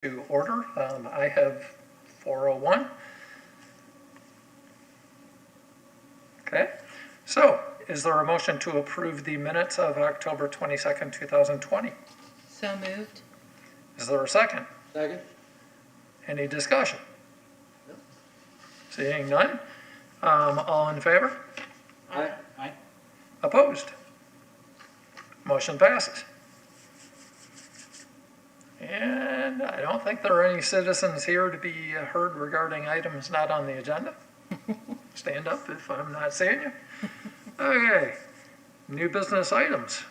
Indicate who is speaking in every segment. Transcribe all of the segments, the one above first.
Speaker 1: To order. I have 4:01. Okay, so is there a motion to approve the minutes of October 22nd, 2020?
Speaker 2: So moved.
Speaker 1: Is there a second?
Speaker 3: Second.
Speaker 1: Any discussion? Seeing none? All in favor?
Speaker 3: Aye. Aye.
Speaker 1: Opposed? Motion passes. And I don't think there are any citizens here to be heard regarding items not on the agenda. Stand up if I'm not seeing you. Okay, new business items.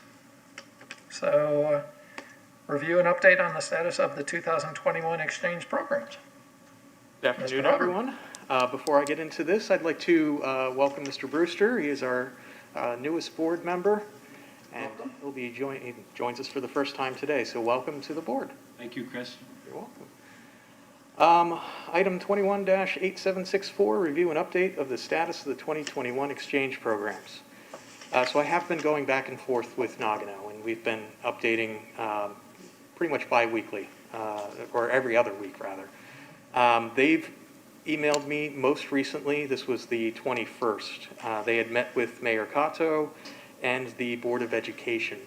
Speaker 1: So, review and update on the status of the 2021 exchange programs.
Speaker 4: Good afternoon,
Speaker 1: Mr.
Speaker 4: everyone. Before I get into this, I'd like to welcome Mr. Brewster. He is our newest board member, and he joins us for the first time today. So welcome to the board.
Speaker 3: Thank you, Chris.
Speaker 4: You're welcome. Item 21-8764, review and update of the status of the 2021 exchange programs. So I have been going back and forth with Nagano, and we've been updating pretty much bi-weekly, or every other week, rather. They've emailed me most recently, this was the 21st. They had met with Mayor Kato and the Board of Education,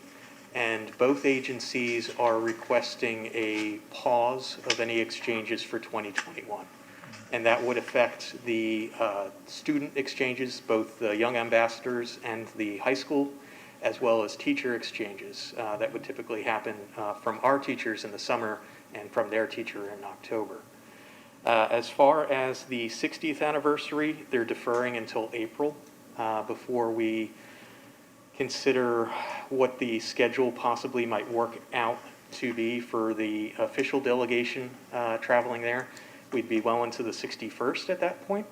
Speaker 4: and both agencies are requesting a pause of any exchanges for 2021. And that would affect the student exchanges, both the young ambassadors and the high school, as well as teacher exchanges that would typically happen from our teachers in the summer and from their teacher in October. As far as the 60th anniversary, they're deferring until April before we consider what the schedule possibly might work out to be for the official delegation traveling there. We'd be well into the 61st at that point.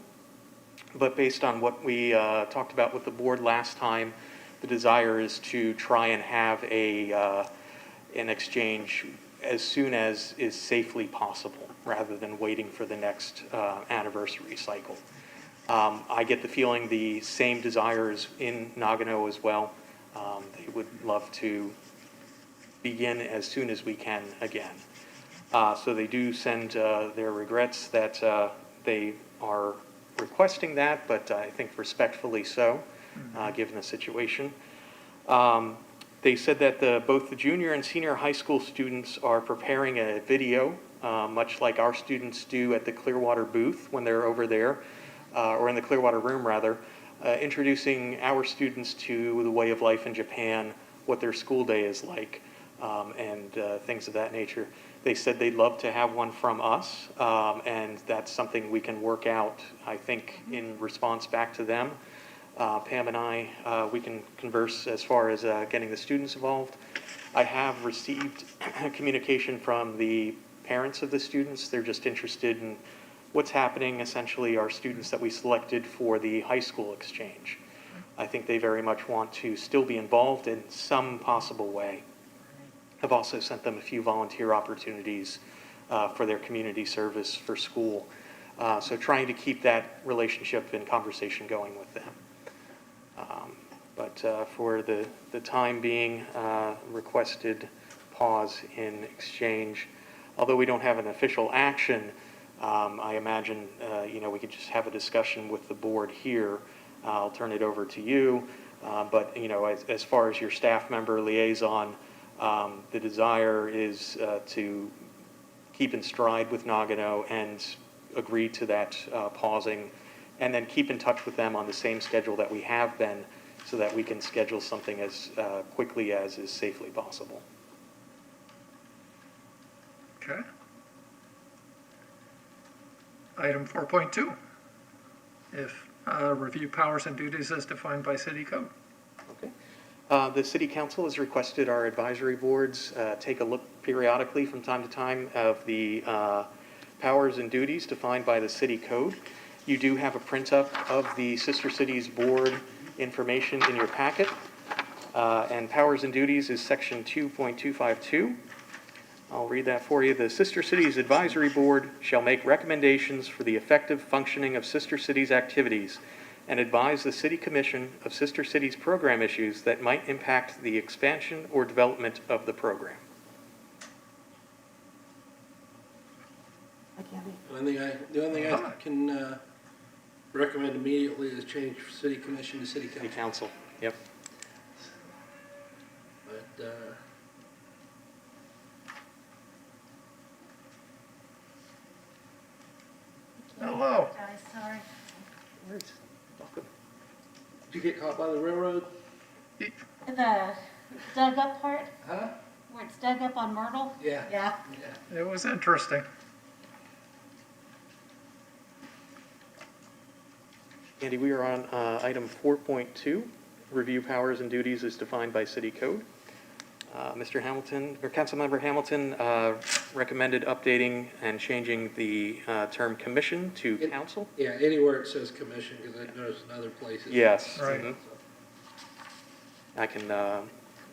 Speaker 4: But based on what we talked about with the board last time, the desire is to try and have an exchange as soon as is safely possible, rather than waiting for the next anniversary cycle. I get the feeling the same desire is in Nagano as well. They would love to begin as soon as we can again. So they do send their regrets that they are requesting that, but I think respectfully so, given the situation. They said that both the junior and senior high school students are preparing a video, much like our students do at the Clearwater booth when they're over there, or in the Clearwater room rather, introducing our students to the way of life in Japan, what their school day is like, and things of that nature. They said they'd love to have one from us, and that's something we can work out, I think, in response back to them. Pam and I, we can converse as far as getting the students involved. I have received communication from the parents of the students. They're just interested in what's happening. Essentially, our students that we selected for the high school exchange. I think they very much want to still be involved in some possible way. I've also sent them a few volunteer opportunities for their community service for school. So trying to keep that relationship and conversation going with them. But for the time being, requested pause in exchange. Although we don't have an official action, I imagine we could just have a discussion with the board here. I'll turn it over to you. But as far as your staff member liaison, the desire is to keep in stride with Nagano and agree to that pausing, and then keep in touch with them on the same schedule that we have been, so that we can schedule something as quickly as is safely possible.
Speaker 1: Okay. Item 4.2, if review powers and duties as defined by city code.
Speaker 4: Okay. The City Council has requested our advisory boards take a look periodically from time to time of the powers and duties defined by the city code. You do have a print-up of the Sister Cities Board information in your packet. And powers and duties is section 2.252. I'll read that for you. The Sister Cities Advisory Board shall make recommendations for the effective functioning of Sister Cities activities and advise the City Commission of Sister Cities program issues that might impact the expansion or development of the program.
Speaker 2: The only thing I can recommend immediately is change city commission to city
Speaker 4: City
Speaker 2: council.
Speaker 4: council, yep.
Speaker 2: But,
Speaker 1: Hello.
Speaker 5: Guys, sorry.
Speaker 4: Welcome.
Speaker 2: did you get caught by the railroad?
Speaker 5: In the dug up part,
Speaker 2: Huh?
Speaker 5: where it's dug up on Myrtle?
Speaker 2: Yeah.
Speaker 5: Yeah.
Speaker 2: Yeah.
Speaker 1: It was interesting.
Speaker 4: Andy, we are on item 4.2, review powers and duties as defined by city code. Mr. Hamilton, or Councilmember Hamilton, recommended updating and changing the term commission to council.
Speaker 2: Yeah, anywhere it says commission, because I noticed in other places.
Speaker 4: Yes.
Speaker 1: Right.
Speaker 4: Mhm. I can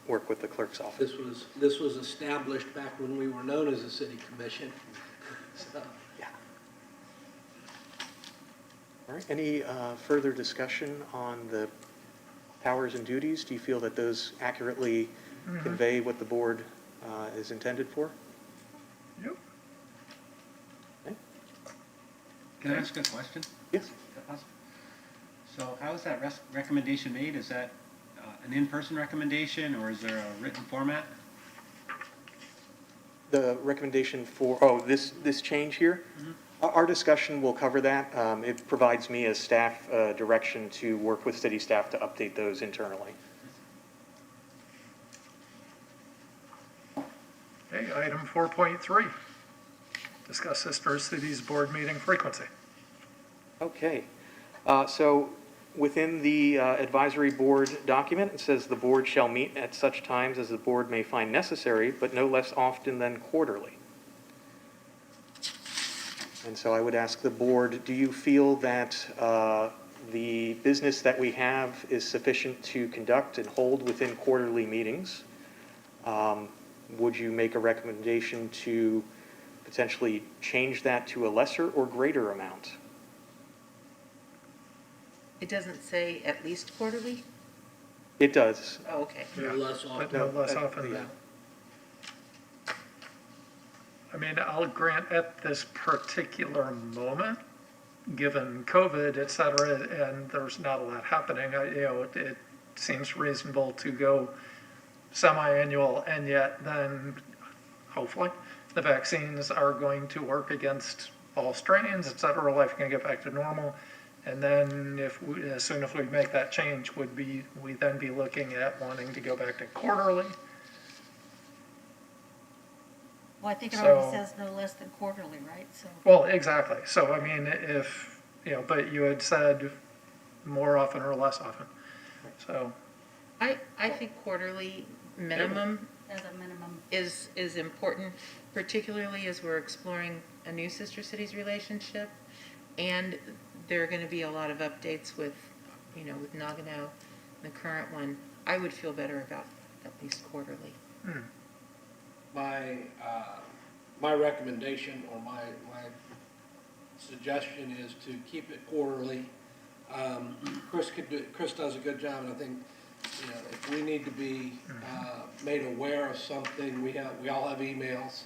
Speaker 4: work with the clerk's office.
Speaker 2: This was established back when we were known as a city commission. So,
Speaker 4: Yeah. All right, any further discussion on the powers and duties? Do you feel that those accurately convey what the board is intended for?
Speaker 1: Yep.
Speaker 4: Okay.
Speaker 3: Can I ask a question?
Speaker 4: Yes.
Speaker 3: Is that possible? So how is that recommendation made? Is that an in-person recommendation, or is there a written format?
Speaker 4: The recommendation for, this change here? Our discussion will cover that. It provides me as staff direction to work with city staff to update those internally.
Speaker 1: Okay, item 4.3, discuss sister cities board meeting frequency.
Speaker 4: Okay, so within the advisory board document, it says the board shall meet at such times as the board may find necessary, but no less often than quarterly. And so I would ask the board, do you feel that the business that we have is sufficient to conduct and hold within quarterly meetings? Would you make a recommendation to potentially change that to a lesser or greater amount?
Speaker 6: It doesn't say at least quarterly?
Speaker 4: It does.
Speaker 6: Oh, okay.
Speaker 2: no less
Speaker 1: But
Speaker 2: often.
Speaker 1: no less
Speaker 4: No,
Speaker 1: often
Speaker 4: yeah.
Speaker 1: than. I mean, I'll grant at this particular moment, given COVID, et cetera, and there's not a lot happening, it seems reasonable to go semi-annual, and yet then, hopefully, the vaccines are going to work against all strains, et cetera, life can get back to normal. And then as soon as we make that change, would we then be looking at wanting to go back to quarterly?
Speaker 5: Well, I think it
Speaker 1: So-
Speaker 5: already says no less than quarterly, right? So,
Speaker 1: Well, exactly. So, I mean, if, but you had said more often or less often. So,
Speaker 6: I think quarterly minimum
Speaker 5: as a minimum.
Speaker 6: is important, particularly as we're exploring a new Sister Cities relationship. And there are going to be a lot of updates with Nagano, the current one. I would feel better about at least quarterly.
Speaker 2: My recommendation or my suggestion is to keep it quarterly. Chris does a good job, and I think, if we need to be made aware of something, we all have emails.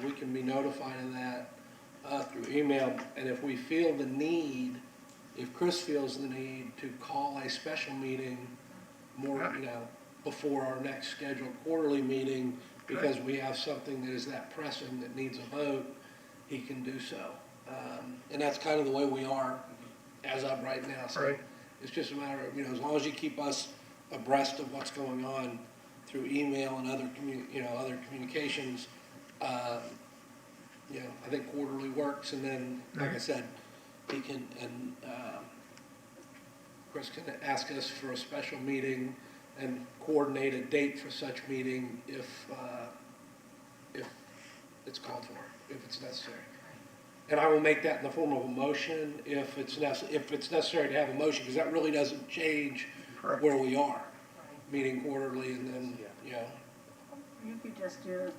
Speaker 2: We can be notified of that through email, and if we feel the need, if Chris feels the need to call a special meeting more, before our next scheduled quarterly meeting, because we have something that is that pressing that needs a vote, he can do so. And that's kind of the way we are as of right now. So
Speaker 1: Right.
Speaker 2: it's just a matter of, as long as you keep us abreast of what's going on through email and other other communications, I think quarterly works. And then, like I said, he can, and Chris can ask us for a special meeting and coordinate a date for such meeting if it's called for, if it's necessary. And I will make that in the form of a motion if it's necessary to have a motion, because that really doesn't change
Speaker 1: Correct.
Speaker 2: where we are, meeting quarterly, and then,
Speaker 7: You could just do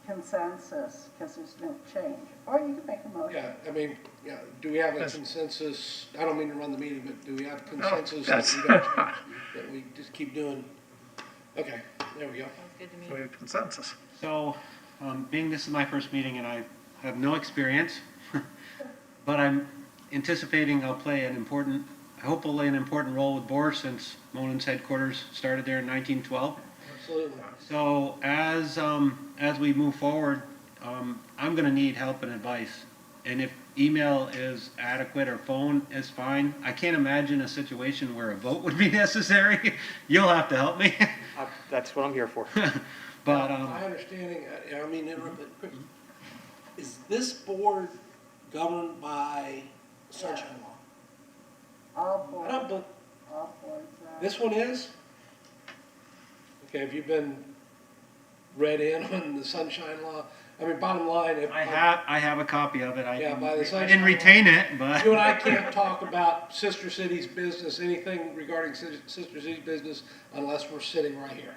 Speaker 7: consensus, because there's no change, or you could make a motion.
Speaker 2: Yeah, I mean, do we have a
Speaker 1: Yes.
Speaker 2: consensus? I don't mean to run the meeting, but do we have
Speaker 1: No,
Speaker 2: consensus
Speaker 1: that's-
Speaker 2: that we don't change, that we just keep doing? Okay, there we go.
Speaker 6: Sounds good to
Speaker 1: we
Speaker 6: me.
Speaker 1: have consensus.
Speaker 3: So, being this is my first meeting and I have no experience But I'm anticipating I'll play an important, I hope I'll play an important role with Bohr since Monin's headquarters started there in 1912.
Speaker 2: Absolutely.
Speaker 3: So as we move forward, I'm going to need help and advice. And if email is adequate or phone is fine, I can't imagine a situation where a vote would be necessary. You'll have to help me.
Speaker 4: That's what I'm here for.
Speaker 3: But
Speaker 2: My understanding, I mean, interrupt, but Chris, is this board governed by Sunshine Law?
Speaker 7: All
Speaker 2: I
Speaker 7: boards,
Speaker 2: don't, bel-
Speaker 7: all boards are.
Speaker 2: this one is? Okay, have you been read in on the Sunshine Law? I mean, bottom line, if.
Speaker 3: I have a copy of it.
Speaker 2: Yeah, by the
Speaker 3: I didn't retain it, but
Speaker 2: You and I can't talk about Sister City's business, anything regarding Sister City's business, unless we're sitting right here.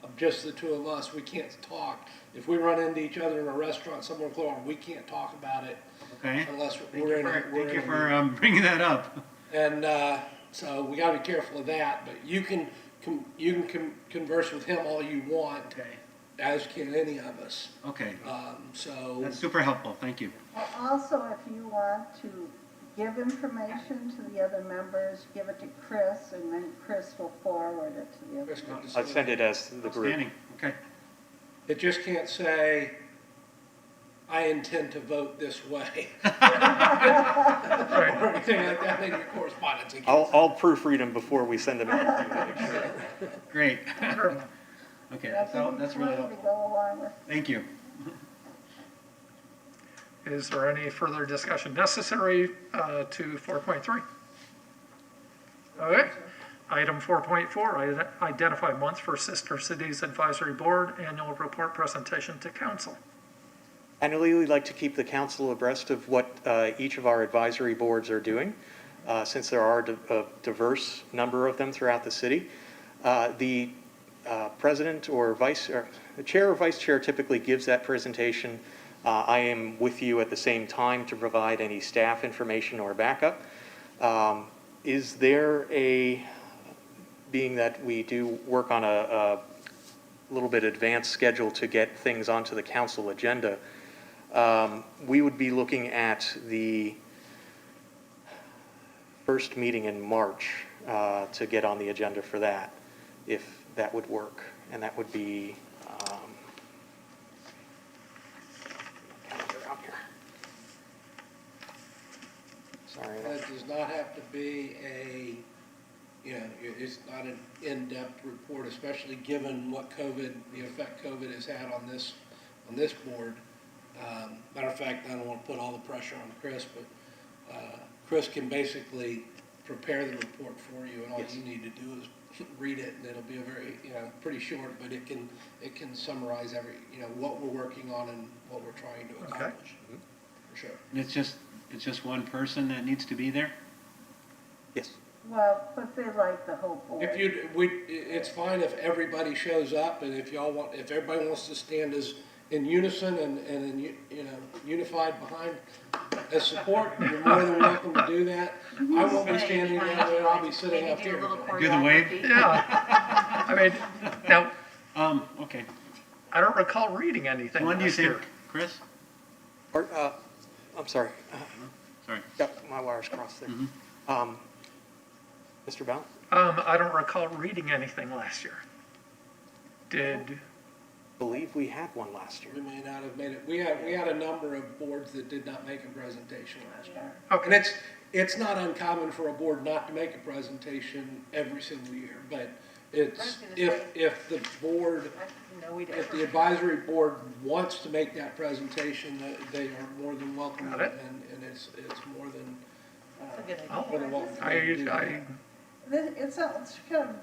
Speaker 2: Of just the two of us, we can't talk. If we run into each other in a restaurant somewhere close, we can't talk about it
Speaker 3: okay.
Speaker 2: unless
Speaker 3: Thank
Speaker 2: we're
Speaker 3: you
Speaker 2: in a.
Speaker 3: for,
Speaker 2: we're
Speaker 3: thank
Speaker 2: in
Speaker 3: you
Speaker 2: a
Speaker 3: for bringing that up.
Speaker 2: And so we got to be careful of that. But you can converse with him all you want,
Speaker 3: Okay.
Speaker 2: as can any of us.
Speaker 3: Okay.
Speaker 2: So
Speaker 3: That's super helpful. Thank you.
Speaker 7: Well, also, if you want to give information to the other members, give it to Chris, and then Chris will forward it to the other
Speaker 2: Chris can
Speaker 7: members.
Speaker 2: just-
Speaker 4: I'll send it as the group.
Speaker 3: Outstanding. Okay.
Speaker 2: it just can't say, "I intend to vote this way,"
Speaker 1: Right.
Speaker 2: or anything like that in your correspondence. It
Speaker 4: I'll,
Speaker 2: can't-
Speaker 4: I'll proofread them before we send them out.
Speaker 3: Great.
Speaker 1: Wonderful.
Speaker 3: Okay.
Speaker 7: That's
Speaker 3: That's really
Speaker 7: plenty
Speaker 3: helpful.
Speaker 7: to go along with.
Speaker 3: Thank you.
Speaker 1: Is there any further discussion necessary to 4.3? Okay. Item 4.4, identify month for Sister Cities Advisory Board Annual Report Presentation to Council.
Speaker 4: Annually, we'd like to keep the council abreast of what each of our advisory boards are doing, since there are a diverse number of them throughout the city. The president or the chair or vice chair typically gives that presentation. I am with you at the same time to provide any staff information or backup. Is there being that we do work on a little bit advanced schedule to get things onto the council agenda, we would be looking at the first meeting in March to get on the agenda for that, if that would work. And that would be, calendar out here. Sorry.
Speaker 2: That does not have to be it's not an in-depth report, especially given what the effect COVID has had on this board. Matter of fact, I don't want to put all the pressure on Chris, but Chris can basically prepare the report for you, and all
Speaker 4: Yes.
Speaker 2: you need to do is read it, and it'll be a very, pretty short, but it can summarize what we're working on and what we're trying to accomplish. For sure.
Speaker 3: And it's just one person that needs to be there?
Speaker 4: Yes.
Speaker 7: Well, but they like the whole board.
Speaker 2: It's fine if everybody shows up, and if everybody wants to stand in unison and unified behind as support, you're more than welcome to do that. I won't be standing down there, I'll be sitting up here.
Speaker 3: Do the wave?
Speaker 1: Yeah. I mean, now,
Speaker 3: Okay.
Speaker 1: I don't recall reading anything
Speaker 3: When do you
Speaker 1: last
Speaker 3: think,
Speaker 1: year.
Speaker 3: Chris?
Speaker 4: Or, I'm sorry.
Speaker 3: Sorry.
Speaker 4: Got my wires crossed there. Mr. Ballard?
Speaker 1: I don't recall reading anything last year. Did,
Speaker 4: Believe we had one last year.
Speaker 2: We may not have made it, we had a number of boards that did not make a presentation last year. And
Speaker 1: okay,
Speaker 2: it's not uncommon for a board not to make a presentation every single year, but it's, if the board,
Speaker 6: No, we don't.
Speaker 2: if the advisory board wants to make that presentation, they are more than welcome,
Speaker 1: Got it.
Speaker 2: and it's more than,
Speaker 6: That's a good idea.
Speaker 1: oh,
Speaker 2: more than welcome. to do that.
Speaker 7: It's kind of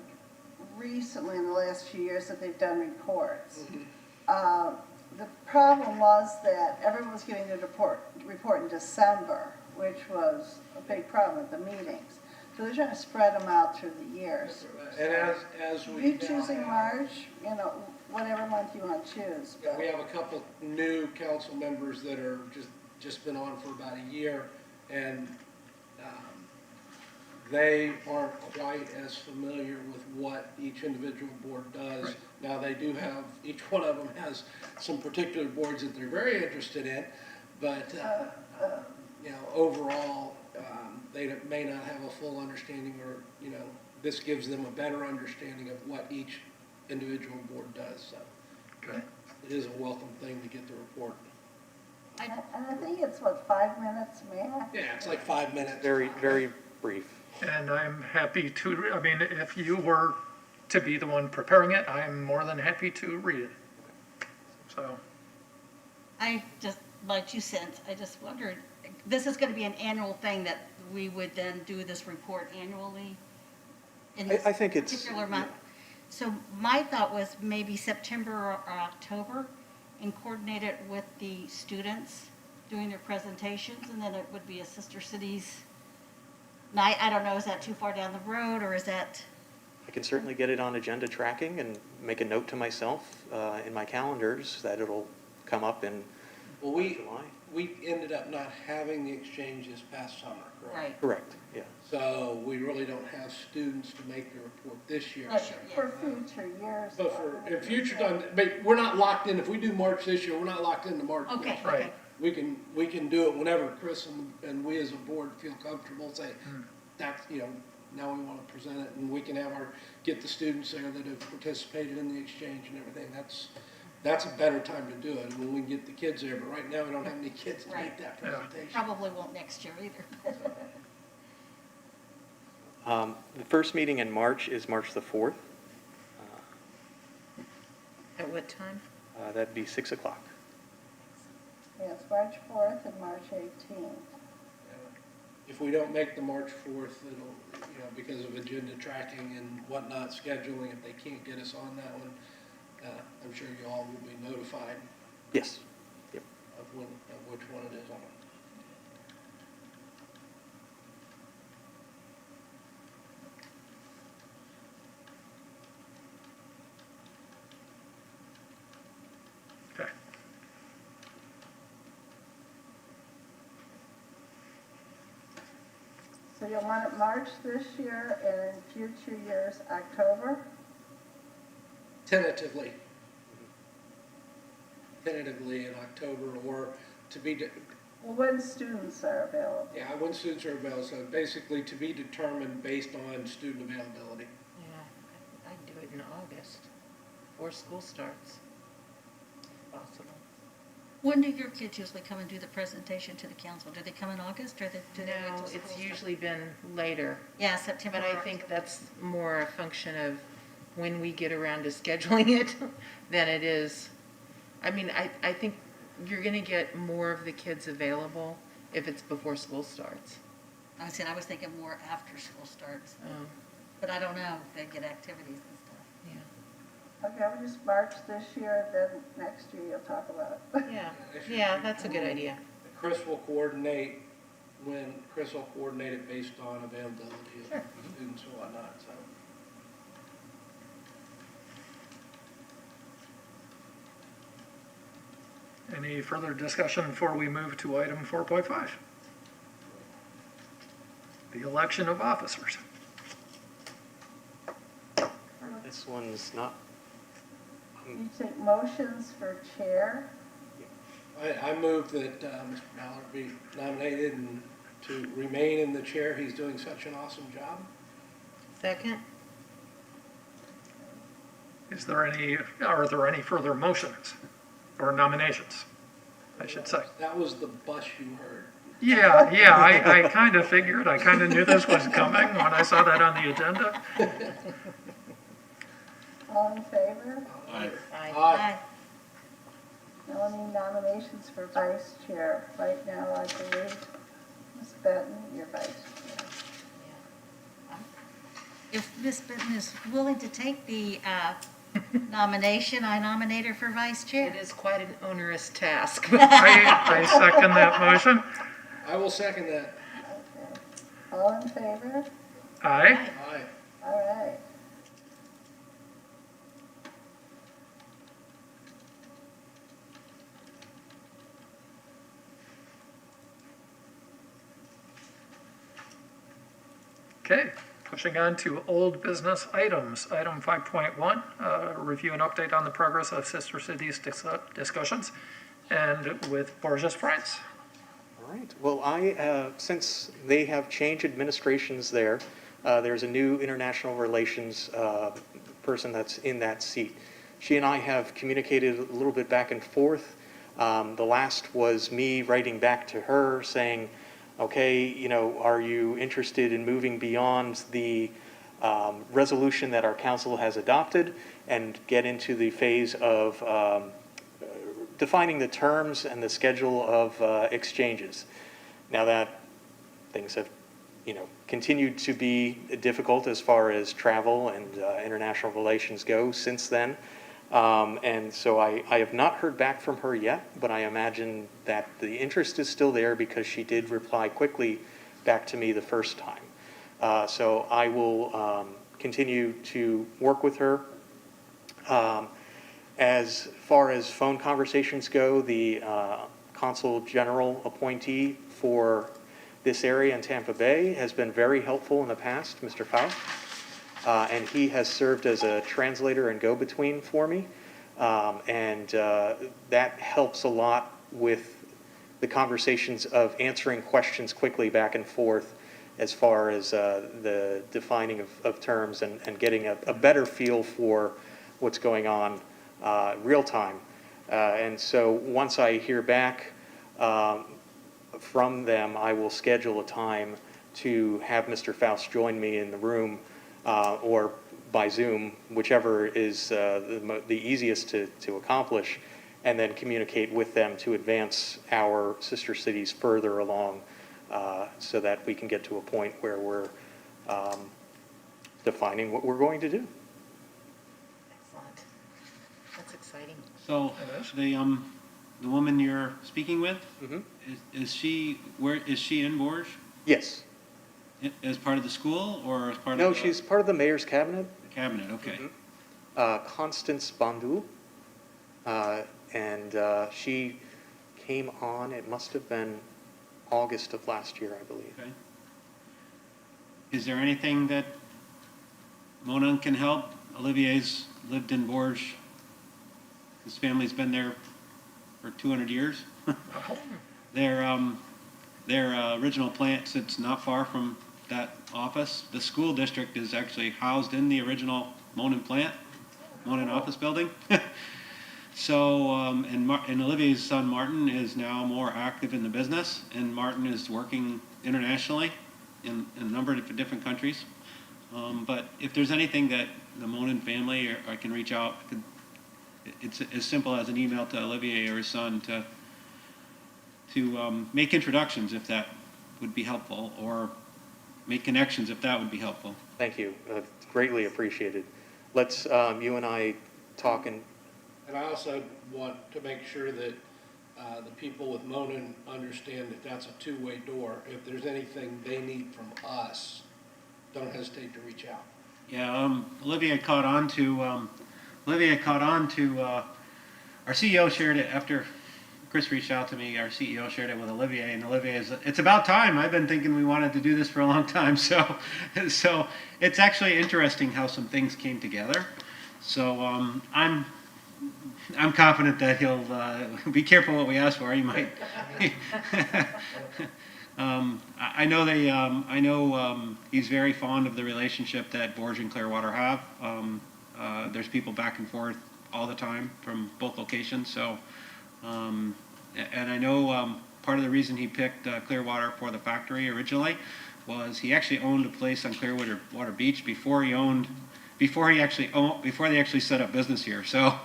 Speaker 7: recently in the last few years that they've done reports. The problem was that everyone was giving the report in December, which was a big problem at the meetings. So they're trying to spread them out through the years.
Speaker 2: And as we.
Speaker 7: You choosing March, whatever month you want to choose.
Speaker 2: Yeah, we have a couple new council members that are just been on for about a year, and they aren't quite as familiar with what each individual board does.
Speaker 1: Right.
Speaker 2: Now, they do have, each one of them has some particular boards that they're very interested in, But, overall, they may not have a full understanding or, this gives them a better understanding of what each individual board does, so.
Speaker 1: Okay.
Speaker 2: It is a welcome thing to get the report.
Speaker 7: And I think it's, what, 5 minutes max?
Speaker 2: Yeah, it's like 5 minutes.
Speaker 4: Very, very brief.
Speaker 1: And I'm happy to, I mean, if you were to be the one preparing it, I'm more than happy to read it. So,
Speaker 8: I just, my 2 cents, I just wondered, this is going to be an annual thing that we would then do this report annually? In this
Speaker 4: I think it's-
Speaker 8: particular month? So my thought was maybe September or October, and coordinate it with the students doing their presentations, and then it would be a Sister Cities night. I don't know, is that too far down the road, or is that?
Speaker 4: I can certainly get it on agenda tracking and make a note to myself in my calendars that it'll come up in
Speaker 2: Well, we
Speaker 4: July.
Speaker 2: ended up not having the exchange this past summer, correct?
Speaker 8: Right.
Speaker 4: Correct, yeah.
Speaker 2: So we really don't have students to make the report this year.
Speaker 8: This year, yeah.
Speaker 7: For future years.
Speaker 2: But in future time, but we're not locked in, if we do March this year, we're not locked into March
Speaker 8: Okay,
Speaker 2: next.
Speaker 1: Right.
Speaker 8: okay.
Speaker 2: We can do it whenever Chris and we as a board feel comfortable, say, that's, now we want to present it, and we can get the students there that have participated in the exchange and everything. That's a better time to do it, when we can get the kids there, but right now, we don't have any kids to make
Speaker 8: Right.
Speaker 2: that
Speaker 1: Yeah.
Speaker 2: presentation.
Speaker 8: Probably won't next year either.
Speaker 4: The first meeting in March is March the 4th.
Speaker 6: At what time?
Speaker 4: That'd be 6 o'clock.
Speaker 7: Yeah, it's March 4th and March 18th.
Speaker 2: If we don't make the March 4th, it'll, because of agenda tracking and whatnot, scheduling, if they can't get us on that one, I'm sure you all will be notified
Speaker 4: Yes. Yep.
Speaker 2: of which one it is on.
Speaker 1: okay.
Speaker 7: So you'll want it March this year and in future years, October?
Speaker 2: Tentatively in October, or to be,
Speaker 7: Well, when students are available.
Speaker 2: when students are available, so basically to be determined based on student availability.
Speaker 6: Yeah, I'd do it in August, before school starts, possible.
Speaker 8: When do your kids usually come and do the presentation to the council? Do they come in August, or do they wait
Speaker 6: No,
Speaker 8: till
Speaker 6: it's
Speaker 8: school starts?
Speaker 6: usually been later,
Speaker 8: Yeah, September.
Speaker 6: but I
Speaker 8: or
Speaker 6: think
Speaker 8: October.
Speaker 6: that's more a function of when we get around to scheduling it than it is. I mean, I think you're gonna get more of the kids available if it's before school starts.
Speaker 8: I was thinking more after school starts,
Speaker 6: Um,
Speaker 8: but I don't know if they get activities and stuff.
Speaker 6: Yeah,
Speaker 7: Okay, we'll just March this year, then next year you'll talk about it.
Speaker 6: yeah, that's a good idea.
Speaker 2: Chris will coordinate it based on availability of students and whatnot, so.
Speaker 1: Any further discussion before we move to item 4.5? The election of officers.
Speaker 4: This one's not,
Speaker 7: You take motions for chair.
Speaker 2: I move that Mr. Mallard be nominated and to remain in the chair. He's doing such an awesome job.
Speaker 6: Second?
Speaker 1: Are there any further motions or nominations, I should say?
Speaker 2: That was the bus you heard.
Speaker 1: Yeah, I kind of figured, I kind of knew this was coming when I saw that on the agenda.
Speaker 7: All in favor?
Speaker 6: Aye.
Speaker 2: Aye.
Speaker 7: Now any nominations for vice chair? Right now, I believe, Ms. Benton, you're vice chair.
Speaker 8: If Ms. Benton is willing to take the nomination, I nominate her for vice
Speaker 6: It
Speaker 8: chair.
Speaker 6: is quite an onerous task.
Speaker 1: I second that motion.
Speaker 2: I will second that.
Speaker 7: Okay. All in favor?
Speaker 1: Aye.
Speaker 2: Aye.
Speaker 7: All right.
Speaker 1: Okay, pushing on to old business items. Item 5.1, review and update on the progress of Sister Cities discussions. And with Borges France.
Speaker 4: right. Well, since they have changed administrations there, there's a new international relations person that's in that seat. She and I have communicated a little bit back and forth. The last was me writing back to her saying, okay, are you interested in moving beyond the resolution that our council has adopted and get into the phase of defining the terms and the schedule of exchanges. Now that things have, continued to be difficult as far as travel and international relations go since then. And so I have not heard back from her yet, but I imagine that the interest is still there because she did reply quickly back to me the first time. So I will continue to work with her. As far as phone conversations go, the Consul General appointee for this area in Tampa Bay has been very helpful in the past, Mr. Faust. And he has served as a translator and go-between for me. And that helps a lot with the conversations of answering questions quickly back and forth as far as the defining of terms and getting a better feel for what's going on real time. And so once I hear back from them, I will schedule a time to have Mr. Faust join me in the room or by Zoom, whichever is the easiest to accomplish, and then communicate with them to advance our sister cities further along so that we can get to a point where we're defining what we're going to do.
Speaker 6: Excellent. That's exciting.
Speaker 3: So the woman you're speaking with,
Speaker 4: Mhm.
Speaker 3: is she in Bourges
Speaker 4: Yes.
Speaker 3: as part of the school or as part
Speaker 4: No,
Speaker 3: of the
Speaker 4: she's part of the mayor's cabinet.
Speaker 3: cabinet? Okay.
Speaker 4: Constance Bandu, and she came on, it must have been August of last year, I believe.
Speaker 3: Okay. Is there anything that Mona can help? Olivier's lived in Bourges. His family's been there for 200 years. Their original plant sits not far from that office. The school district is actually housed in the original Monin plant, Monin office building. So, and Olivier's son Martin is now more active in the business, and Martin is working internationally in a number of different countries. But if there's anything that the Monin family or I can reach out, it's as simple as an email to Olivier or his son to make introductions if that would be helpful, or make connections if that would be helpful.
Speaker 4: Thank you, greatly appreciated. Let's, you and I talk and
Speaker 2: And I also want to make sure that the people with Monin understand that that's a two-way door. If there's anything they need from us, don't hesitate to reach out.
Speaker 3: Yeah, Olivia caught on to our CEO shared it after Chris reached out to me. Our CEO shared it with Olivia, and Olivia is, it's about time. I've been thinking we wanted to do this for a long time. So it's actually interesting how some things came together. So I'm confident that he'll be careful what we ask for. He might. I know he's very fond of the relationship that Bourges and Clearwater have. There's people back and forth all the time from both locations. So, and I know part of the reason he picked Clearwater for the factory originally was he actually owned a place on Clearwater Beach before they actually set up business here. So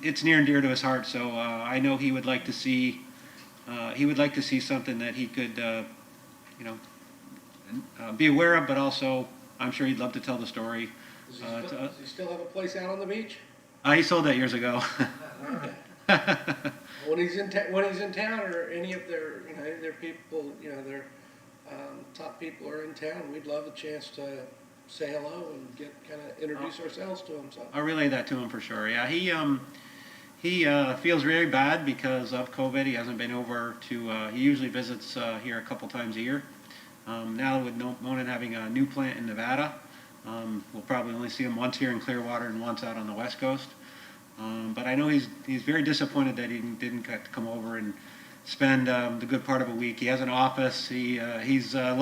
Speaker 3: it's near and dear to his heart. So I know he would like to see something that he could be aware of, but also I'm sure he'd love to tell the story.
Speaker 2: Does he still have a place out on the beach?
Speaker 3: He sold that years ago.
Speaker 2: When he's in town, or any of their people, their top people are in town, we'd love a chance to say hello and introduce ourselves to him. So
Speaker 3: I'll relay that to him for sure. Yeah, he feels very bad because of COVID. He hasn't been over to. He usually visits here a couple times a year. Now with Monin having a new plant in Nevada, we'll probably only see him once here in Clearwater and once out on the West Coast. But I know he's very disappointed that he didn't get to come over and spend the good part of a week. He has an office. He's I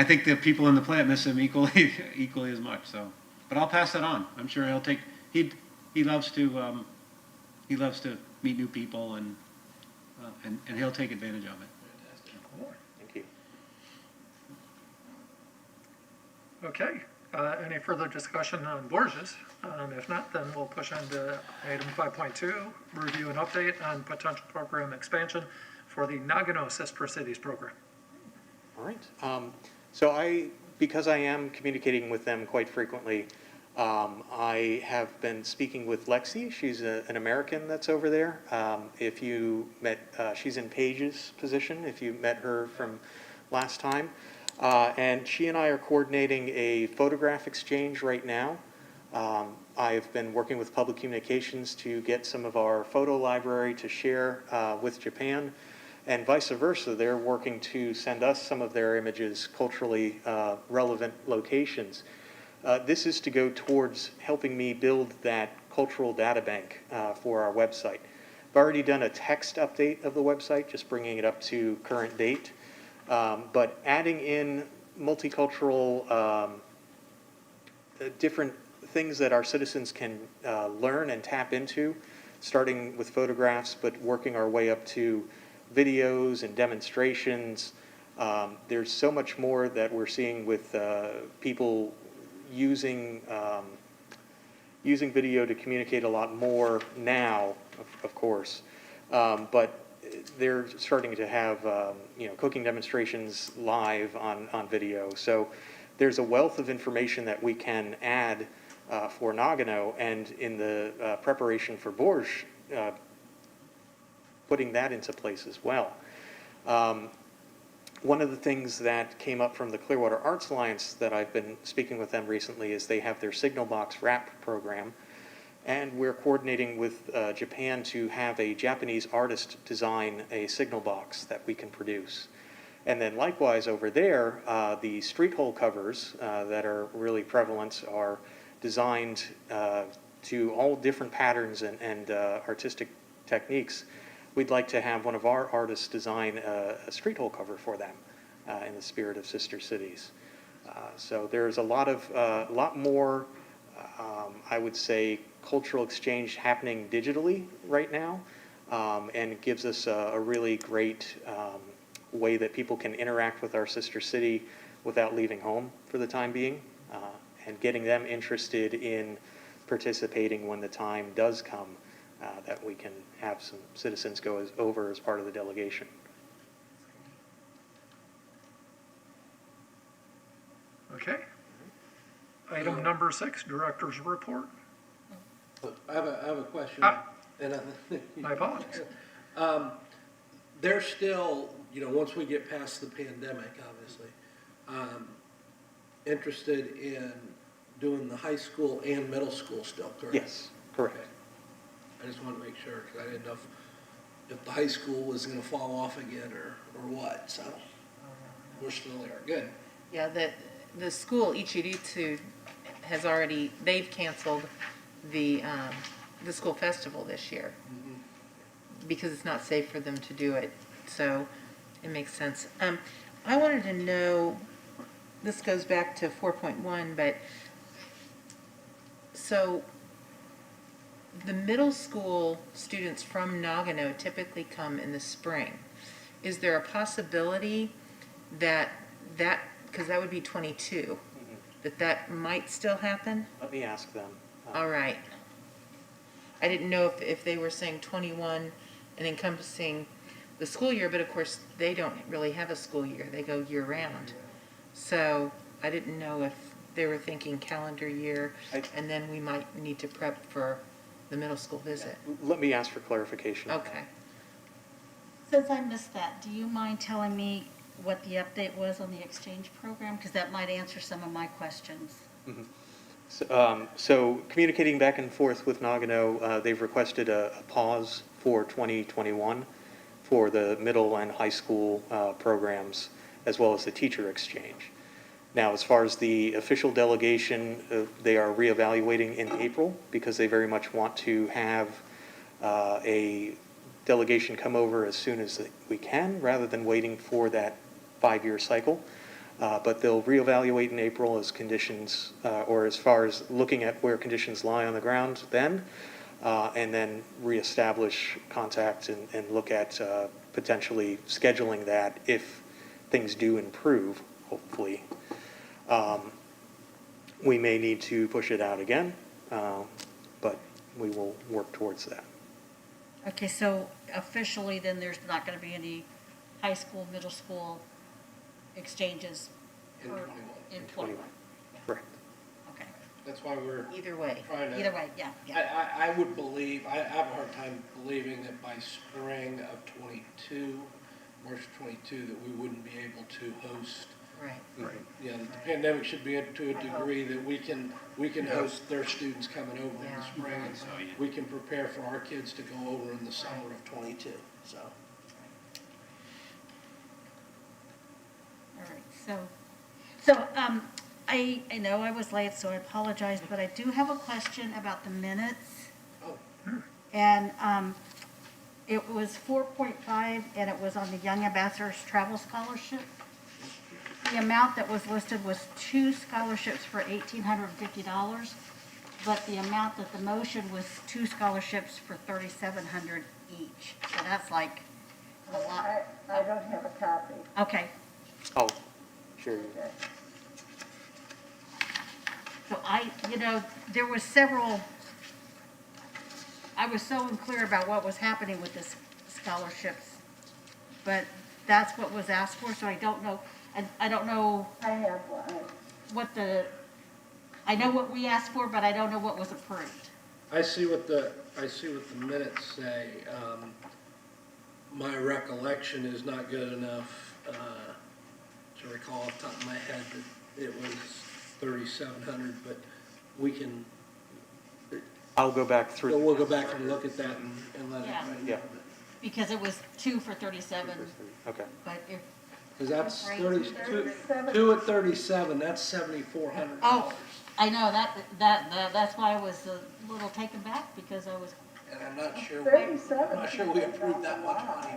Speaker 3: think the people in the plant miss him equally as much. So, but I'll pass that on. I'm sure he'll take. He loves to meet new people and he'll take advantage of it.
Speaker 4: Thank you.
Speaker 1: Okay, any further discussion on Borges? If not, then we'll push on to item 5.2, review and update on potential program expansion for the Nagano Sister Cities program.
Speaker 4: All right. Because I am communicating with them quite frequently, I have been speaking with Lexi. She's an American that's over there. If you met, she's in Paige's position, if you met her from last time. And she and I are coordinating a photograph exchange right now. I've been working with public communications to get some of our photo library to share with Japan, and vice versa. They're working to send us some of their images, culturally relevant locations. This is to go towards helping me build that cultural data bank for our website. I've already done a text update of the website, just bringing it up to current date. But adding in multicultural, different things that our citizens can learn and tap into, starting with photographs, but working our way up to videos and demonstrations. There's so much more that we're seeing with people using video to communicate a lot more now, of course. But they're starting to have cooking demonstrations live on video. So there's a wealth of information that we can add for Nagano, and in the preparation for Bourges, putting that into place as well. One of the things that came up from the Clearwater Arts Alliance that I've been speaking with them recently is they have their Signal Box wrap program, and we're coordinating with Japan to have a Japanese artist design a signal box that we can produce. And then likewise over there, the street hole covers that are really prevalent are designed to all different patterns and artistic techniques. We'd like to have one of our artists design a street hole cover for them in the spirit of Sister Cities. So there's a lot more, I would say, cultural exchange happening digitally right now, and it gives us a really great way that people can interact with our sister city without leaving home for the time being, and getting them interested in participating when the time does come that we can have some citizens go over as part of the delegation.
Speaker 1: Okay. Item number 6, Director's Report.
Speaker 2: I have a question. And
Speaker 1: My apologies.
Speaker 2: They're still, once we get past the pandemic, obviously, interested in doing the high school and middle school still, correct?
Speaker 4: Yes, correct.
Speaker 2: Okay. I just wanted to make sure, because I didn't know if the high school was going to fall off again or what, so we're still there. Good.
Speaker 6: Yeah, the school, Ichiritsu, has already, they've canceled the school festival this year because it's not safe for them to do it, so it makes sense. I wanted to know, this goes back to 4.1, but so the middle school students from Nagano typically come in the spring. Is there a possibility that, because that would be 22, that might still happen?
Speaker 4: Let me ask them.
Speaker 6: All right. I didn't know if they were saying 21 and encompassing the school year, but of course they don't really have a school year. They go year round. So I didn't know if they were thinking calendar year, and then we might need to prep for the middle school visit.
Speaker 4: Let me ask for clarification.
Speaker 6: Okay.
Speaker 8: Since I missed that, do you mind telling me what the update was on the exchange program? Because that might answer some of my questions.
Speaker 4: So communicating back and forth with Nagano, they've requested a pause for 2021 for the middle and high school programs, as well as the teacher exchange. Now, as far as the official delegation, they are reevaluating in April because they very much want to have a delegation come over as soon as we can, rather than waiting for that 5-year cycle. But they'll reevaluate in April as conditions, or as far as looking at where conditions lie on the ground then, and then reestablish contact and look at potentially scheduling that if things do improve, hopefully. We may need to push it out again, but we will work towards that.
Speaker 8: Okay, so officially then there's not going to be any high school, middle school exchanges
Speaker 2: In
Speaker 8: for-
Speaker 2: 21.
Speaker 8: in 21?
Speaker 4: Correct.
Speaker 8: Okay,
Speaker 2: That's why we're
Speaker 6: Either way.
Speaker 2: trying to.
Speaker 8: either way, yeah, yeah.
Speaker 2: I would believe, I have a hard time believing that by spring of '22, March 22, that we wouldn't be able to host.
Speaker 6: Right.
Speaker 2: Yeah, the pandemic should be to a degree that we can host their students coming over in the
Speaker 6: Yeah.
Speaker 2: spring. And we can prepare for our kids to go over in the summer of '22, so.
Speaker 8: All right, I know I was late, so I apologize, but I do have a question about the minutes.
Speaker 2: Oh.
Speaker 8: And it was 4.5, and it was on the Young Ambassadors Travel Scholarship. The amount that was listed was 2 scholarships for $1,850, but the amount that the motion was 2 scholarships for $3,700 each. So that's like a lot.
Speaker 7: I don't have a copy.
Speaker 8: Okay,
Speaker 4: Oh, sure.
Speaker 7: Okay.
Speaker 8: so there was I was so unclear about what was happening with this scholarships, but that's what was asked for, so I don't know, I don't know
Speaker 7: I have one.
Speaker 8: I know what we asked for, but I don't know what was approved.
Speaker 2: I see what the minutes say. My recollection is not good enough to recall off the top of my head that it was 3,700, but we can,
Speaker 4: I'll go back through.
Speaker 2: we'll go back and look at that and let it.
Speaker 8: Yeah.
Speaker 4: Yeah.
Speaker 8: Because it was 2 for 37,
Speaker 4: Okay.
Speaker 8: but if,
Speaker 2: Because that's
Speaker 8: Right.
Speaker 2: 32 two at 37, that's $7,400.
Speaker 8: oh, I know, that's why I was a little taken back, because I was,
Speaker 2: And I'm not sure,
Speaker 7: 37.
Speaker 2: we approved that much money,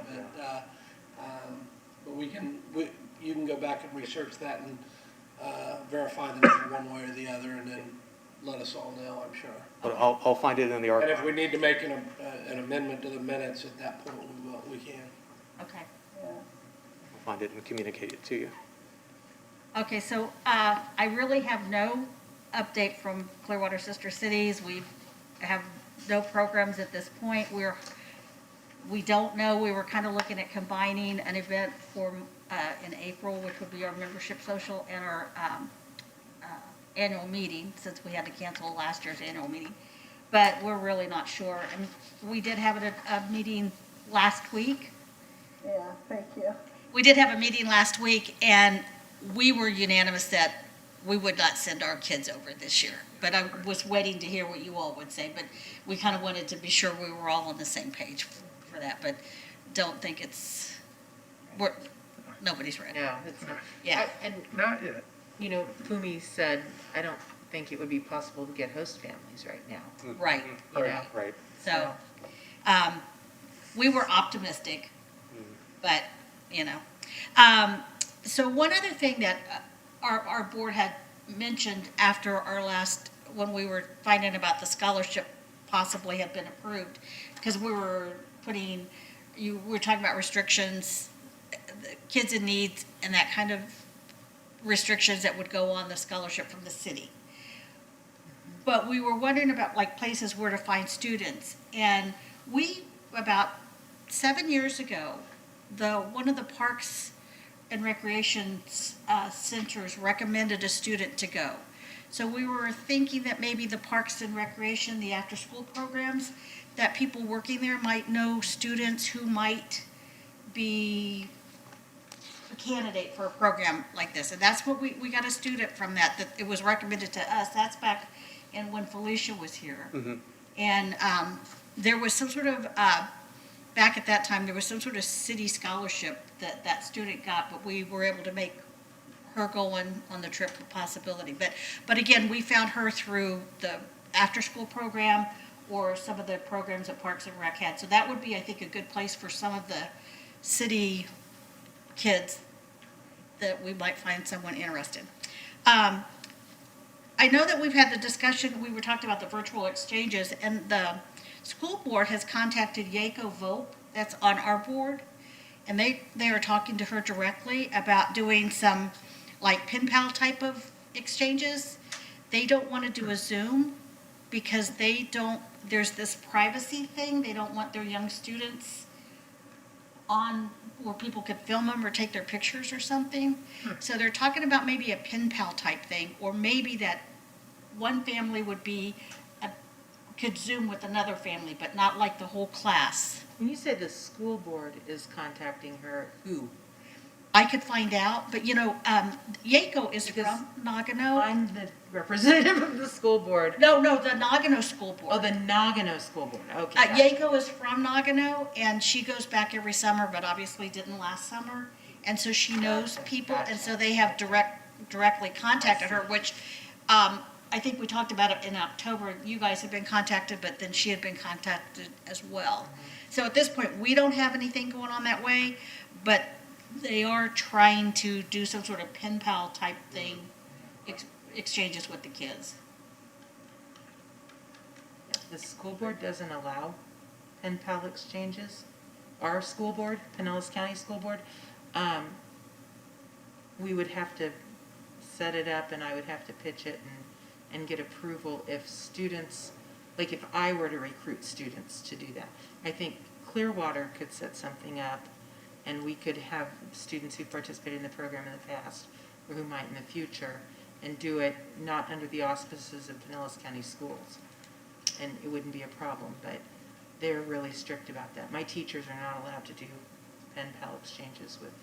Speaker 2: but you can go back and research that and verify the number one way or the other, and then let us all know, I'm sure.
Speaker 4: But I'll find it in the
Speaker 2: And if
Speaker 4: archive.
Speaker 2: we need to make an amendment to the minutes at that point, we can.
Speaker 8: okay.
Speaker 7: Yeah.
Speaker 4: I'll find it and communicate it to you.
Speaker 8: Okay, so I really have no update from Clearwater Sister Cities. We have no programs at this point. We don't know. We were kind of looking at combining an event for in April, which would be our membership social and our annual meeting, since we had to cancel last year's annual meeting. But we're really not sure. And we did have a meeting last week.
Speaker 7: Yeah, thank you.
Speaker 8: We did have a meeting last week, and we were unanimous that we would not send our kids over this year. But I was waiting to hear what you all would say, but we kind of wanted to be sure we were all on the same page for that, but don't think nobody's ready.
Speaker 6: No, it's not.
Speaker 8: Yeah.
Speaker 6: And,
Speaker 1: Not yet.
Speaker 6: Fumi said, I don't think it would be possible to get host families right now.
Speaker 8: Right, you know,
Speaker 4: Right.
Speaker 8: so, we were optimistic, but, so one other thing that our board had mentioned after our last, when we were finding about the scholarship possibly had been approved, because we were talking about restrictions, the kids in needs, and that kind of restrictions that would go on the scholarship from the city. But we were wondering about like places where to find students. And we, about 7 years ago, one of the parks and recreation centers recommended a student to go. So we were thinking that maybe the parks and recreation, the after-school programs, that people working there might know students who might be a candidate for a program like this. And that's what we got a student from that it was recommended to us. That's back in when Felicia was here.
Speaker 4: Mm-hmm.
Speaker 8: And there was some sort of, back at that time, there was some sort of city scholarship that student got, but we were able to make her go on the trip for possibility. But again, we found her through the after-school program or some of the programs that Parks and Rec had. So that would be, I think, a good place for some of the city kids that we might find someone interested. I know that we've had the discussion, we were talking about the virtual exchanges, and the school board has contacted Yako Volpe, that's on our board, and they are talking to her directly about doing some like pen pal type of exchanges. They don't want to do a Zoom because there's this privacy thing, they don't want their young students on where people could film them or take their pictures or something. So they're talking about maybe a pen pal type thing, or maybe that one family could Zoom with another family, but not like the whole class.
Speaker 6: When you say the school board is contacting her, who?
Speaker 8: I could find out, but Yako is
Speaker 6: Because
Speaker 8: from Nagano.
Speaker 6: I'm the representative of the school board.
Speaker 8: No, the Nagano school board.
Speaker 6: Oh, the Nagano school board, okay. gotcha.
Speaker 8: Yako is from Nagano, and she goes back every summer, but obviously didn't last summer. And so she knows people, and so they have directly contacted her, which I think we talked about it in October. You guys have been contacted, but then she had been contacted as well. So at this point, we don't have anything going on that way, but they are trying to do some sort of pen pal type thing, exchanges with the kids.
Speaker 6: The school board doesn't allow pen pal exchanges. Our school board, Pinellas County School Board, we would have to set it up and I would have to pitch it and get approval if students, like if I were to recruit students to do that. I think Clearwater could set something up and we could have students who participated in the program in the past or who might in the future and do it not under the auspices of Pinellas County Schools. And it wouldn't be a problem, but they're really strict about that. My teachers are not allowed to do pen pal exchanges with.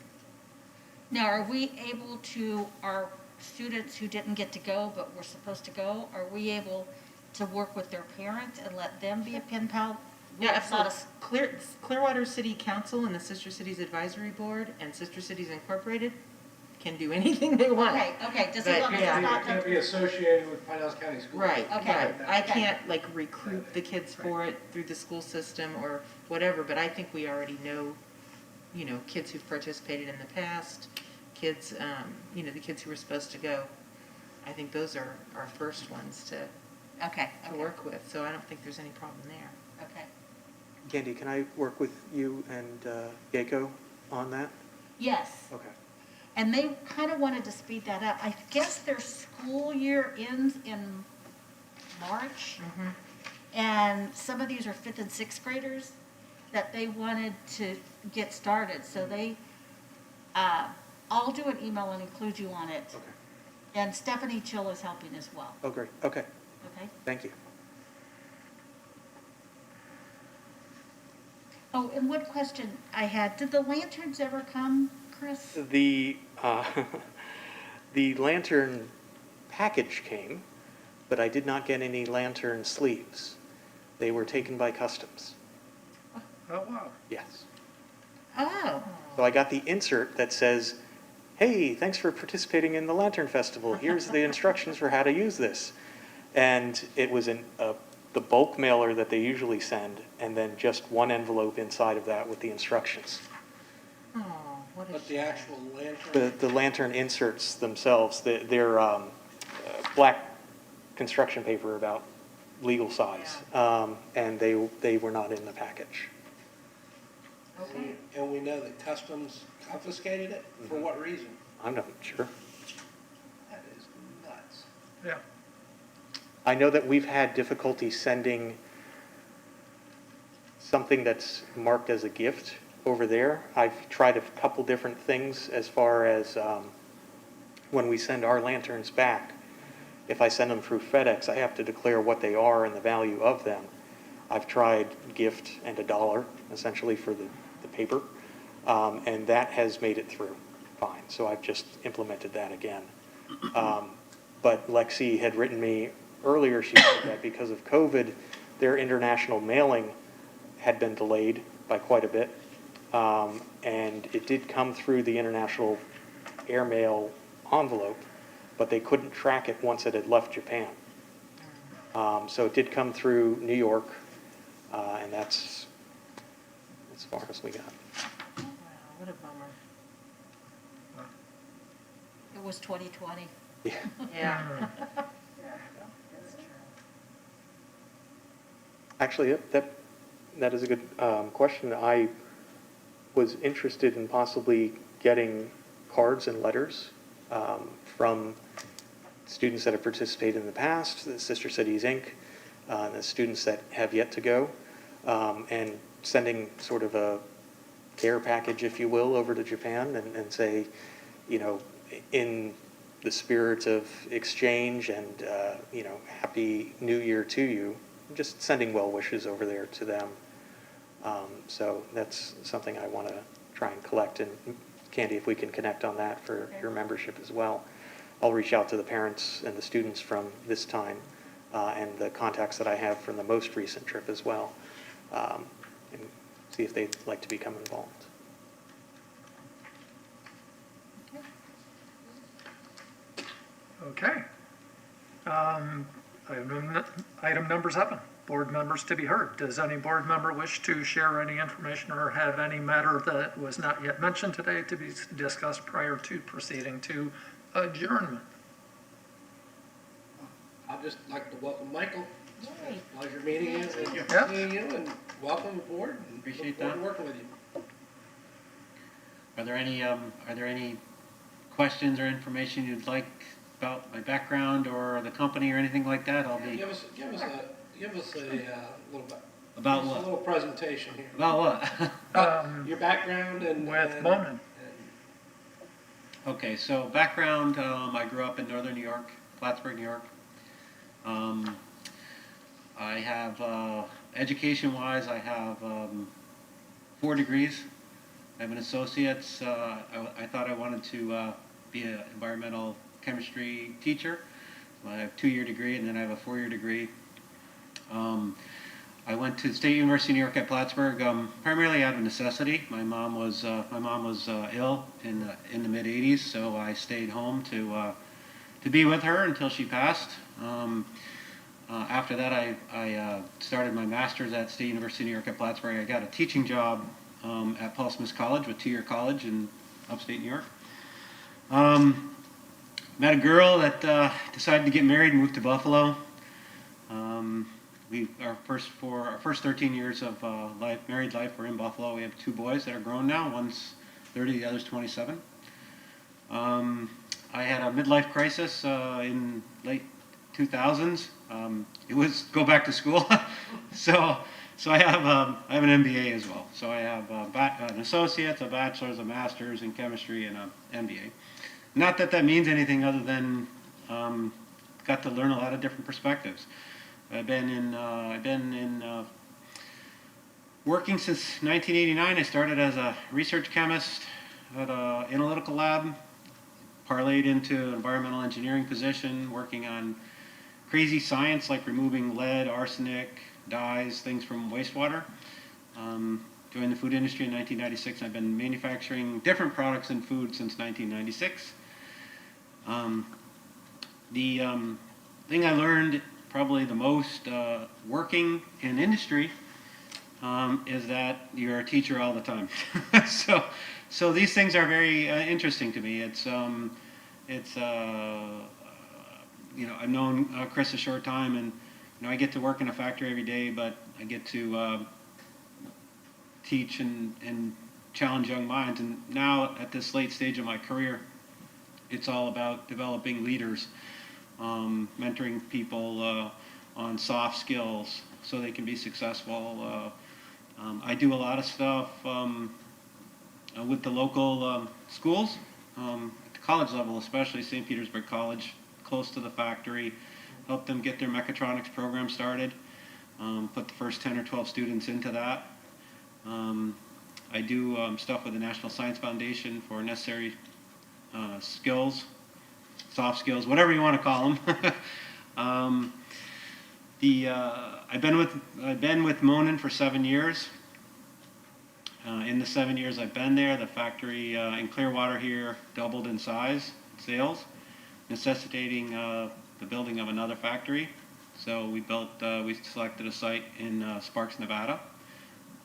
Speaker 8: Now, are we able to, our students who didn't get to go but were supposed to go, are we able to work with their parents and let them be a pen pal?
Speaker 6: Yeah,
Speaker 8: It's not
Speaker 6: absolutely. Clearwater City Council and the Sister Cities Advisory Board and Sister Cities Incorporated can do anything they want.
Speaker 8: Okay, just
Speaker 6: But,
Speaker 8: as long as
Speaker 6: yeah.
Speaker 8: it's not.
Speaker 2: It can't be associated with Pinellas County Schools.
Speaker 6: Right,
Speaker 8: Okay.
Speaker 6: right. I
Speaker 8: Okay.
Speaker 6: can't like recruit the kids for it through the school system or whatever, but I think we already know, kids who've participated in the past, kids, the kids who were supposed to go. I think those are our first ones to
Speaker 8: Okay.
Speaker 6: work with, so I don't think there's any problem there.
Speaker 8: Okay.
Speaker 4: Candy, can I work with you and Yako on that?
Speaker 8: Yes,
Speaker 4: Okay.
Speaker 8: and they kind of wanted to speed that up. I guess their school year ends in March, and some of these are 5th and 6th graders that they wanted to get started. So I'll do an email and include you on it.
Speaker 4: Okay.
Speaker 8: And Stephanie Chill is helping as well,
Speaker 4: Oh, great. Okay.
Speaker 8: okay?
Speaker 4: Thank you.
Speaker 8: Oh, and one question I had, did the lanterns ever come, Chris?
Speaker 4: The the lantern package came, but I did not get any lantern sleeves. They were taken by customs.
Speaker 1: Oh, wow.
Speaker 4: Yes.
Speaker 8: Oh,
Speaker 4: So I got the insert that says, "Hey, thanks for participating in the Lantern Festival. Here's the instructions for how to use this." And it was the bulk mailer that they usually send, and then just one envelope inside of that with the instructions.
Speaker 6: Oh, what a
Speaker 2: But the
Speaker 6: shame.
Speaker 2: actual lantern,
Speaker 4: The lantern inserts themselves, they're black construction paper about legal size, and they were not in the package.
Speaker 6: Okay.
Speaker 2: and we know that customs confiscated it, for what reason?
Speaker 4: I'm not sure.
Speaker 2: That is nuts.
Speaker 1: Yeah.
Speaker 4: I know that we've had difficulty sending something that's marked as a gift over there. I've tried a couple different things as far as when we send our lanterns back. If I send them through FedEx, I have to declare what they are and the value of them. I've tried gift and $1 essentially for the paper, and that has made it through fine. So I've just implemented that again. But Lexi had written me earlier, she said that because of COVID, their international mailing had been delayed by quite a bit. And it did come through the international airmail envelope, but they couldn't track it once it had left Japan. So it did come through New York, and that's as far as we got.
Speaker 6: Wow, what a bummer.
Speaker 8: It was 2020.
Speaker 4: Yeah.
Speaker 6: Yeah.
Speaker 4: Actually, that is a good question. I was interested in possibly getting cards and letters from students that have participated in the past, the Sister Cities Inc., the students that have yet to go, and sending sort of a care package, if you will, over to Japan and say, you know, in the spirit of exchange and, you know, Happy New Year to you, just sending well wishes over there to them. So that's something I want to try and collect. And Candy, if we can connect on that for your membership as well. I'll reach out to the parents and the students from this time and the contacts that I have from the most recent trip as well, and see if they'd like to become involved.
Speaker 1: Okay. Item number 7, board members to be heard. Does any board member wish to share any information or have any matter that was not yet mentioned today to be discussed prior to proceeding to adjournment?
Speaker 2: I'd just like to welcome Michael. It's
Speaker 8: Yay.
Speaker 2: a pleasure meeting you and
Speaker 1: Yeah.
Speaker 2: seeing you, and welcome aboard. And
Speaker 3: Appreciate
Speaker 2: look forward
Speaker 3: that.
Speaker 2: to working with you.
Speaker 3: Are there any questions or information you'd like about my background or the company or anything like that? I'll be,
Speaker 2: Give us a little bit.
Speaker 3: about
Speaker 2: Just a
Speaker 3: what?
Speaker 2: little presentation here.
Speaker 3: About what?
Speaker 2: Your background and.
Speaker 1: With
Speaker 2: and-
Speaker 1: Monin.
Speaker 2: and-
Speaker 3: Okay, so background, I grew up in northern New York, Plattsburgh, New York. I have, education-wise, I have 4 degrees. I have an associate's. I thought I wanted to be an environmental chemistry teacher. I have a 2-year degree, and then I have a 4-year degree. I went to State University of New York at Plattsburgh primarily out of necessity. My mom was ill in the mid '80s, so I stayed home to be with her until she passed. After that, I started my master's at State University of New York at Plattsburgh. I got a teaching job at Paul Smith College, with 2-year college in upstate New York. Met a girl that decided to get married and moved to Buffalo. Our first 13 years of married life were in Buffalo. We have 2 boys that are grown now. One's 30, the other's 27. I had a midlife crisis in late 2000s. It was go back to school. so I have an MBA as well. So I have an associate's, a bachelor's, a master's in chemistry, and an MBA. Not that that means anything other than got to learn a lot of different perspectives. I've been working since 1989. I started as a research chemist at an analytical lab, parlayed into an environmental engineering position, working on crazy science like removing lead, arsenic, dyes, things from wastewater. Joined the food industry in 1996. I've been manufacturing different products in food since 1996. The thing I learned probably the most working in industry is that you're a teacher all the time. so these things are very interesting to me. I've known Chris a short time, and I get to work in a factory every day, but I get to teach and challenge young minds. And now at this late stage of my career, it's all about developing leaders, mentoring people on soft skills so they can be successful. I do a lot of stuff with the local schools, at the college level, especially St. Petersburg College, close to the factory, help them get their mechatronics program started, put the first 10 or 12 students into that. I do stuff with the National Science Foundation for necessary skills, soft skills, whatever you want to call them. I've been with Monin for 7 years. In the 7 years I've been there, the factory in Clearwater here doubled in size, sales, necessitating the building of another factory. So we selected a site in Sparks, Nevada,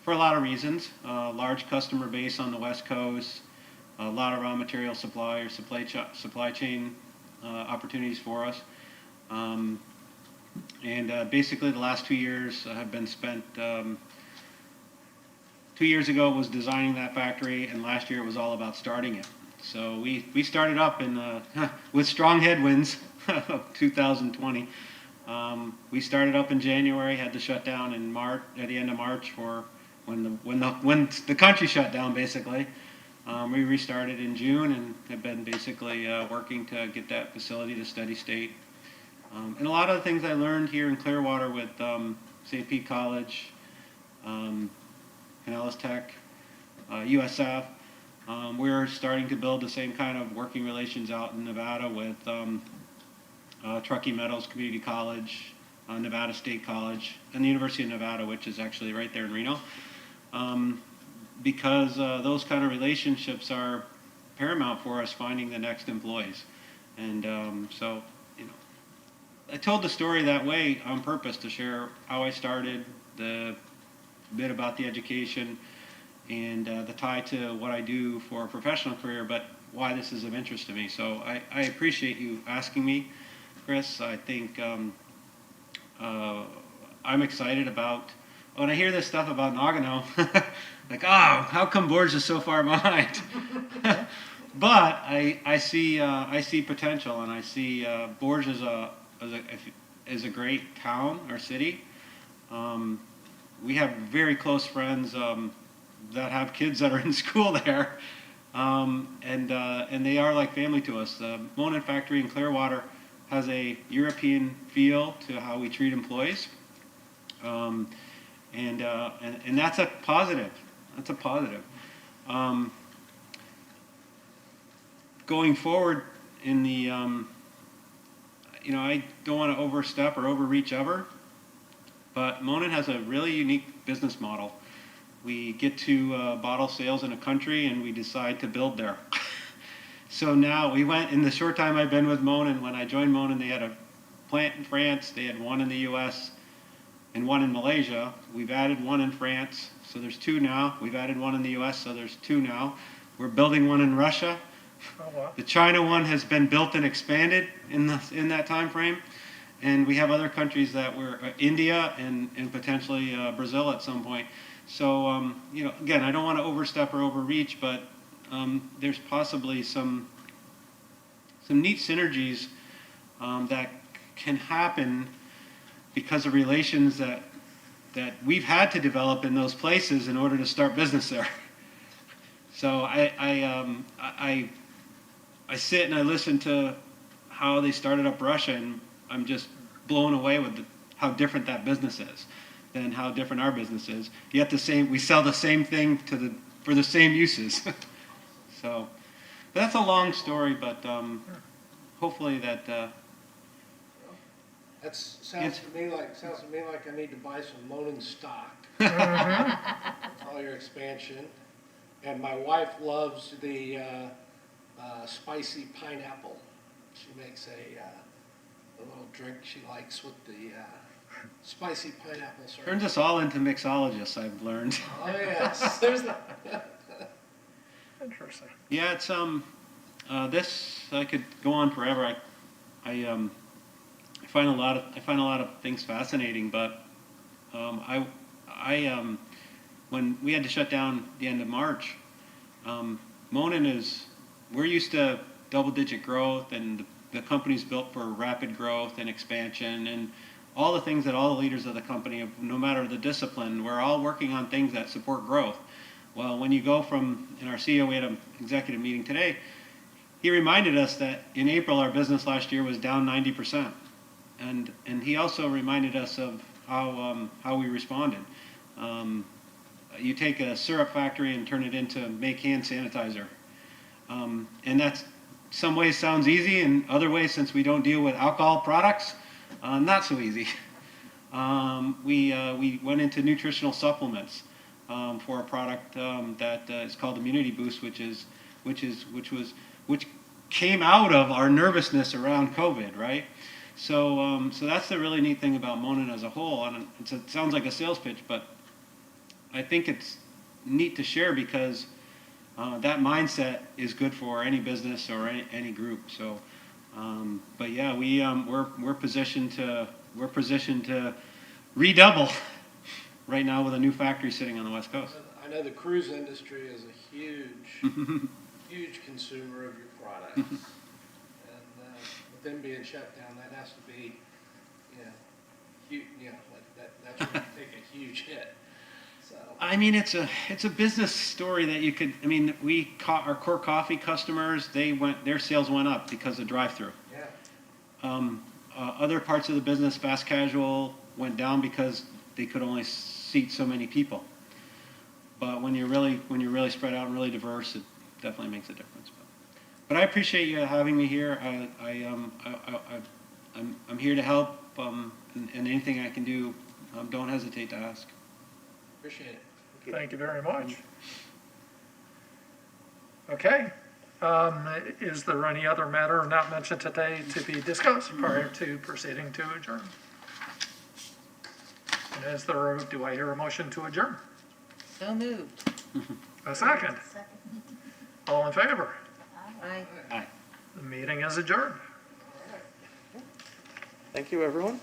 Speaker 3: for a lot of reasons. Large customer base on the West Coast, a lot of raw material supply or supply chain opportunities for us. Basically the last 2 years have been spent, 2 years ago was designing that factory, and last year it was all about starting it. So we started up with strong headwinds of 2020. We started up in January, had to shut down in March, at the end of March for when the country shut down, basically. We restarted in June and have been basically working to get that facility to steady state. And a lot of the things I learned here in Clearwater with St. Pete College, Canales Tech, USF, we're starting to build the same kind of working relations out in Nevada with Truckee Meadows Community College, Nevada State College, and the University of Nevada, which is actually right there in Reno. Because those kind of relationships are paramount for us finding the next employees. And so, you know, I told the story that way on purpose to share how I started, the bit about the education, and the tie to what I do for a professional career, but why this is of interest to me. So I appreciate you asking me, Chris. I think I'm excited about, when I hear this stuff about Nagano, like, oh, how come Borges is so far behind? But I see potential, and I see Borges is a great town or city. We have very close friends that have kids that are in school there, and they are like family to us. The Monin factory in Clearwater has a European feel to how we treat employees, and that's a positive. That's a positive. Going forward in the, I don't want to overstep or overreach ever, but Monin has a really unique business model. We get to bottle sales in a country and we decide to build there. So now we went, in the short time I've been with Monin, when I joined Monin, they had a plant in France, they had one in the US, and one in Malaysia. We've added one in France, so there's 2 now. We've added one in the US, so there's 2 now. We're building one in Russia.
Speaker 1: Oh, wow.
Speaker 3: The China one has been built and expanded in that time frame. And we have other countries that we're, India and potentially Brazil at some point. So, again, I don't want to overstep or overreach, but there's possibly some neat synergies that can happen because of relations that we've had to develop in those places in order to start business there. So I sit and I listen to how they started up Russia, and I'm just blown away with how different that business is than how different our business is. Yet we sell the same thing for the same uses. So, but that's a long story, but hopefully that.
Speaker 2: Sounds to me like I need to buy some Monin stock. All your expansion, and my wife loves the spicy pineapple. She makes a little drink she likes with the spicy pineapple syrup.
Speaker 3: Turns us all into mixologists, I've learned.
Speaker 2: Oh yes, there's that.
Speaker 1: Interesting.
Speaker 3: Yeah, it's this I could go on forever. I find a lot of things fascinating, but when we had to shut down the end of March, Monin we're used to double-digit growth, and the company's built for rapid growth and expansion, and all the things that all the leaders of the company, no matter the discipline, we're all working on things that support growth. Well, when you go and our CEO, we had an executive meeting today, he reminded us that in April our business last year was down 90%. And he also reminded us of how we responded. You take a syrup factory and turn it into make hand sanitizer. And that's some ways sounds easy, and other ways, since we don't deal with alcohol products, not so easy. We went into nutritional supplements for a product that is called Immunity Boost, which came out of our nervousness around COVID, right? So, so that's the really neat thing about Monin as a whole. And it sounds like a sales pitch, but I think it's neat to share because that mindset is good for any business or any group. So, but yeah, we're positioned to redouble right now with a new factory sitting on the West Coast.
Speaker 2: I know the cruise industry is a huge consumer of your product. And with them being shut down, that has to be, that's going to take a huge hit. So,
Speaker 3: I mean, it's a business story that you could. I mean, we caught our core coffee customers. Their sales went up because of drive-through.
Speaker 2: yeah.
Speaker 3: Other parts of the business, fast casual, went down because they could only seat so many people. But when you're really spread out and really diverse, it definitely makes a difference. But I appreciate you having me here. I'm here to help, and anything I can do, don't hesitate to ask.
Speaker 2: Appreciate it.
Speaker 1: Thank you very much. Okay. Is there any other matter not mentioned today to be discussed prior to proceeding to adjourn? And do I hear a motion to adjourn?
Speaker 6: So moved.
Speaker 1: A second. All in favor?
Speaker 6: Aye.
Speaker 3: Aye.
Speaker 1: The meeting is adjourned.
Speaker 4: Thank you, everyone.